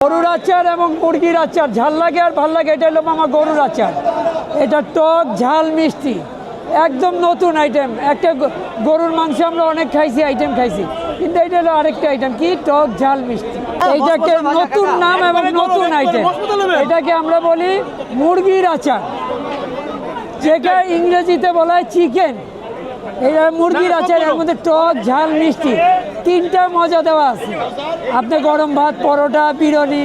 গরুর আচার এবং মুরগির আচার ঝাল লাগে আর ভাল লাগে। এটা হলো মামা গরুর আচার। এটা টক ঝাল মিষ্টি একদম নতুন আইটেম। একটা গরুর মাংস আমরা অনেক খাইছি, আইটেম খাইছি, কিন্তু এটা হলো আরেকটা আইটেম, কি টক ঝাল মিষ্টি। এইটাকে নতুন নাম এবং নতুন আইটেম, এটাকে আমরা বলি মুরগির আচার, যেটা ইংরেজিতে বলা হয় চিকেন। এটা মুরগির আচার, এর মধ্যে টক ঝাল মিষ্টি তিনটা মজা দেওয়া আছে। আপনি গরম ভাত, পরোটা, বিরিয়ানি,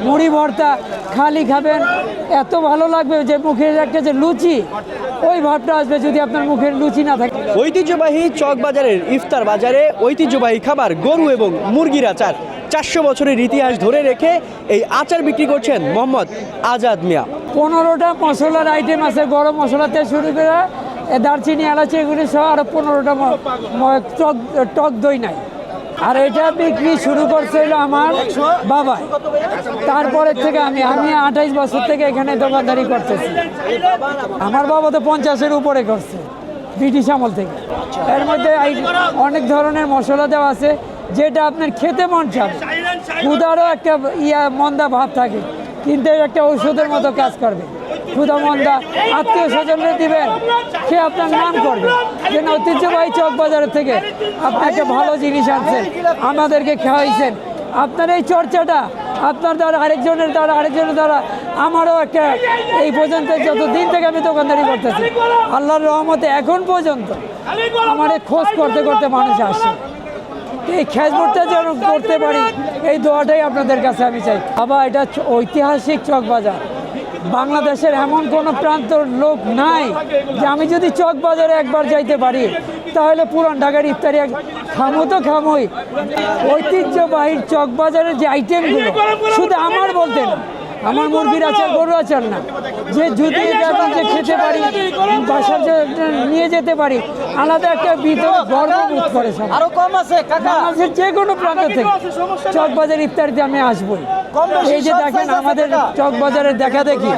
মুড়ি ভর্তা খালি খাবেন, এত ভালো লাগবে যে মুখের একটা যে লুচি, ওই ভাবটা আসবে যদি আপনার মুখের লুচি না থাকে। ঐতিহ্যবাহী চকবাজারের ইফতার বাজারে ঐতিহ্যবাহী খাবার গরু এবং মুরগির আচার 400 বছরের ইতিহাস ধরে রেখে এই আচার বিক্রি করছেন মোহাম্মদ আজাদ মিয়া। 15টা মশলার আইটেম আছে, গরম মশলাতে শুরু করে দারচিনি, এলাচি, এগুলি সহ আরও 15টা টক দই নাই। আর এটা বিক্রি শুরু করছিল আমার বাবা, তারপরের থেকে আমি 28 বছর থেকে এখানে দোকানদারি করতেছি। আমার বাবা তো 50-এর উপরে করছে ব্রিটিশ আমল থেকে। এর মধ্যে অনেক ধরনের মশলা দেওয়া আছে, যেটা আপনার খেতে মন চাবে। ক্ষুধারও একটা মন্দা ভাব থাকে, কিন্তু একটা ঔষধের মতো কাজ করবে। ক্ষুধা মন্দা আত্মীয় স্বজনরা দিবেন, সে আপনার নাম করবে যে ঐতিহ্যবাহী চকবাজারের থেকে আপনি একটা ভালো জিনিস আনছেন, আমাদেরকে খাওয়াইছেন। আপনার এই চর্চাটা আপনার দ্বারা, আরেকজনের দ্বারা আমারও একটা এই পর্যন্ত যতদিন থেকে আমি দোকানদারি করতেছি, আল্লাহর রহমতে এখন পর্যন্ত আমার খোঁজ করতে করতে মানুষ আসে। এই খেজমুরটা যেন করতে পারি, এই দোয়াটাই আপনাদের কাছে আমি চাই। আবার এটা ঐতিহাসিক চকবাজার, বাংলাদেশের এমন কোনো প্রান্তর লোক নাই যে আমি যদি চকবাজারে একবার যাইতে পারি তাহলে পুরান ঢাকার ইফতারি খামো তো খামোই। ঐতিহ্যবাহী চকবাজারের যে আইটেমগুলো শুধু আমার বলতে না, আমার মুরগির আচার, গরুর আচার না, যে যদি এটা যে খেতে পারি, বাসার নিয়ে যেতে পারি, আলাদা একটা ভিতরে গর্ববোধ করে। আরো কম আছে বাংলাদেশের যে কোনো প্রান্ত থেকে চকবাজার ইফতারিতে আমি আসবই। এই যে দেখেন আমাদের চকবাজারের দেখা দেখি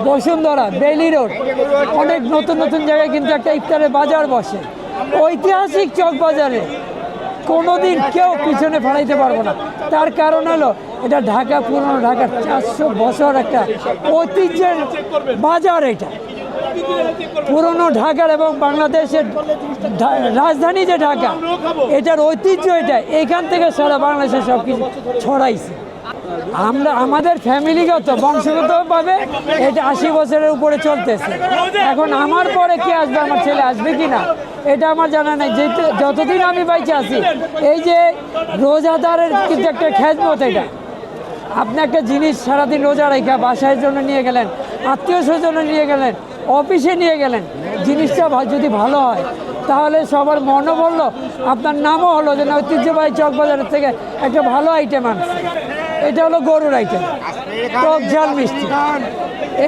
বসুন্ধরা, বেইলি রোড, অনেক নতুন নতুন জায়গায় কিন্তু একটা ইফতারের বাজার বসে। ঐতিহাসিক চকবাজারে কোনোদিন কেউ পিছনে ফেলাইতে পারবো না। তার কারণ হলো এটা ঢাকা, পুরনো ঢাকার 400 বছর একটা ঐতিহ্যের বাজার। এটা পুরনো ঢাকার এবং বাংলাদেশের রাজধানী যে ঢাকা, এটার ঐতিহ্য এটা, এখান থেকে সারা বাংলাদেশে সব কিছু ছড়াইছে। আমরা আমাদের ফ্যামিলিগত বংশগতভাবে এটা 80 বছরের উপরে চলতেছে। এখন আমার পরে কে আসবে, আমার ছেলে আসবে কি না, এটা আমার জানা নাই। যতদিন আমি বাইচে আছি, এই যে রোজাদারের কিন্তু একটা খেজমত। এটা আপনি একটা জিনিস সারাদিন রোজা রেখা বাসায় জন্য নিয়ে গেলেন, আত্মীয় স্বজনে নিয়ে গেলেন, অফিসে নিয়ে গেলেন, জিনিসটা যদি ভালো হয় তাহলে সবার মনও বললো, আপনার নামও হলো যে ঐতিহ্যবাহী চকবাজারের থেকে একটা ভালো আইটেম আনছে। এটা হলো গরুর আইটেম, টক ঝাল মিষ্টি।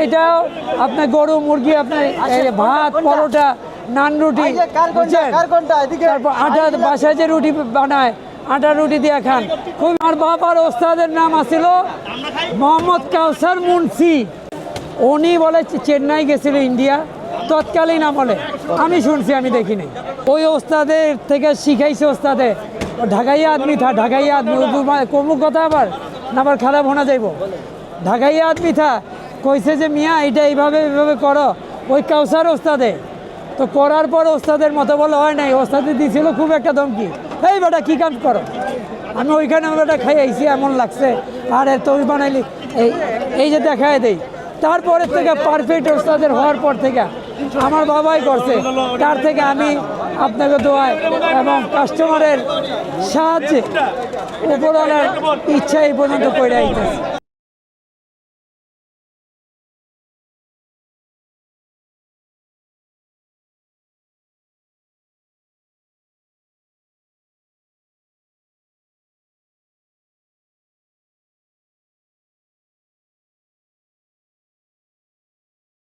এটাও আপনার গরু, মুরগি, আপনার ভাত, পরোটা, নান, রুটি, তারপর আটা, বাসায় যে রুটি বানায় আটার রুটি দিয়ে খান। খুব। আমার বাবার ওস্তাদের নাম আছিল মোহাম্মদ কাউসার মুন্সি। উনি বলে চেন্নাই গেছিল ইন্ডিয়া তৎকালীন আমলে, আমি শুনছি, আমি দেখিনি। ওই ওস্তাদের থেকে শিখাইছে ওস্তাদে ঢাকাইয়া আদমি থা, ঢাকাইয়া আদমি, কমুক কথা আবার খারাপ হোনা যাইব। ঢাকাইয়া আদমি থা কইছে যে মিয়া এটা এইভাবে করো, ওই কাউসার ওস্তাদে। তো করার পর ওস্তাদের মতো বলে হয় নাই, ওস্তাদে দিয়েছিল খুব একটা ধমকি, এই বেটা কী কাজ করো। আমি ওইখানে বেটা খাই আইছি, এমন লাগছে, আর তুই বানাইলি, এই যে দেখায় দেই। তারপরের থেকে পারফেক্ট ওস্তাদের হওয়ার পর থেকে আমার বাবাই করছে, তার থেকে আমি আপনাকে দোয়াই এবং কাস্টমারের সাহায্যে উপরওয়ালার ইচ্ছা এই পর্যন্ত করে আইতেছি।